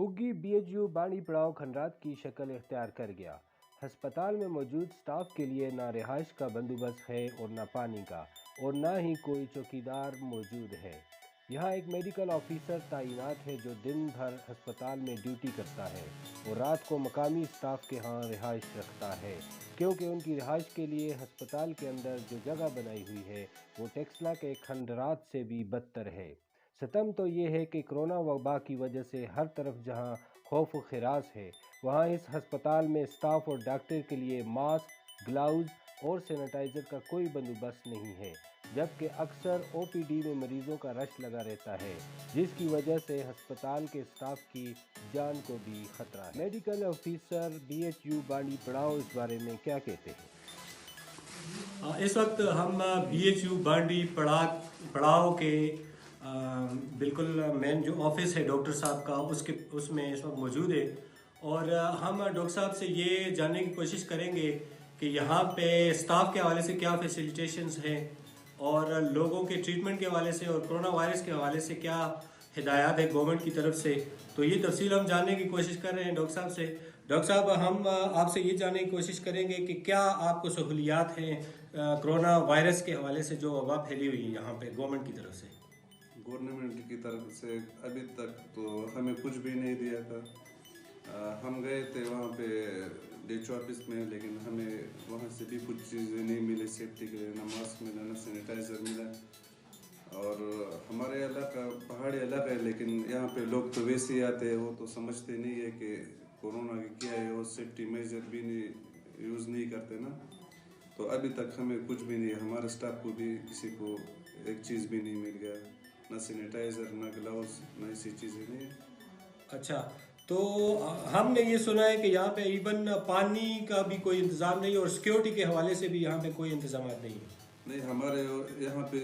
उग्गी BHU बाणी पड़ाव खंडात की शक्ल इख्तियार कर गया। हस्पताल में मौजूद स्टाफ के लिए ना रिहाइश का बंदोबस्त है और ना पानी का, और ना ही कोई चौकीदार मौजूद है। यहाँ एक मेडिकल ऑफिसर तैनात है जो दिन भर अस्पताल में ड्यूटी करता है और रात को मकामी स्टाफ के यहाँ रिहाइश रखता है, क्योंकि उनकी रिहाइश के लिए हस्पताल के अंदर जो जगह बनाई हुई है वो टेक्सला के खंडरात से भी बदतर है। सितम तो ये है कि कोरोना वबा की वजह से हर तरफ जहां खौफ व खिरास है, वहां इस हस्पताल में स्टाफ और डॉक्टर के लिए मास्क, ग्लव्स और सैनिटाइज़र का कोई बंदोबस्त नहीं है, जबकि अक्सर OPD में मरीज़ों का रश लगा रहता है, जिसकी वजह से हस्पताल के स्टाफ की जान को भी खतरा है। मेडिकल ऑफिसर BHU बाणी पड़ाव इस बारे में क्या कहते हैं? इस वक्त हम BHU बांडी पड़ाव के बिल्कुल मेन जो ऑफिस है डॉक्टर साहब का उसमें इस वक्त मौजूद है, और हम डॉक्टर साहब से ये जानने की कोशिश करेंगे कि यहाँ पे स्टाफ के हवाले से क्या फैसिलिटेशंस हैं और लोगों के ट्रीटमेंट के हवाले से और कोरोना वायरस के हवाले से क्या हिदायत है गवर्नमेंट की तरफ से। तो ये तफसील हम जानने की कोशिश कर रहे हैं डॉक्टर साहब से। डॉक्टर साहब, हम आपसे ये जानने की कोशिश करेंगे कि क्या आपको सहूलियात हैं कोरोना वायरस के हवाले से जो वबा फैली हुई है यहाँ पे गवर्नमेंट की तरफ से? गवर्नमेंट की तरफ से अभी तक तो हमें कुछ भी नहीं दिया था। हम गए थे वहाँ पे DH ऑफिस में, लेकिन हमें वहाँ से भी कुछ चीज़ें नहीं मिली सेफ्टी के लिए, ना मास्क मिला ना सैनिटाइज़र मिला। और हमारे इलाका पहाड़ी इलाका है, लेकिन यहाँ पे लोग तो वैसे ही आते हैं, वो तो समझते नहीं है कि कोरोना की क्या है, और सेफ्टी मेजर भी नहीं यूज़ नहीं करते ना। तो अभी तक हमें कुछ भी नहीं, हमारे स्टाफ को भी किसी को एक चीज़ भी नहीं मिल गया, ना सैनिटाइज़र ना ग्लव्स ना ऐसी चीज़ें नहीं। अच्छा, तो हमने ये सुना है कि यहाँ पे इवन पानी का भी कोई इंतज़ाम नहीं और सिक्योरिटी के हवाले से भी यहाँ पे कोई इंतजाम नहीं है। नहीं, हमारे यहाँ पे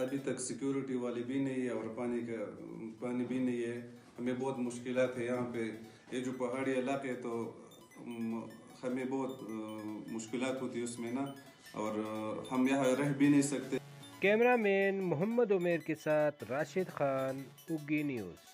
अभी तक सिक्योरिटी वाली भी नहीं है और पानी भी नहीं है। हमें बहुत मुश्किलात है यहाँ पे। ये जो पहाड़ी इलाके है तो हमें बहुत मुश्किलात होती है उसमें ना, और हम यहाँ रह भी नहीं सकते। कैमरामैन मोहम्मद उमेर के साथ राशिद खान, उग्गी न्यूज़।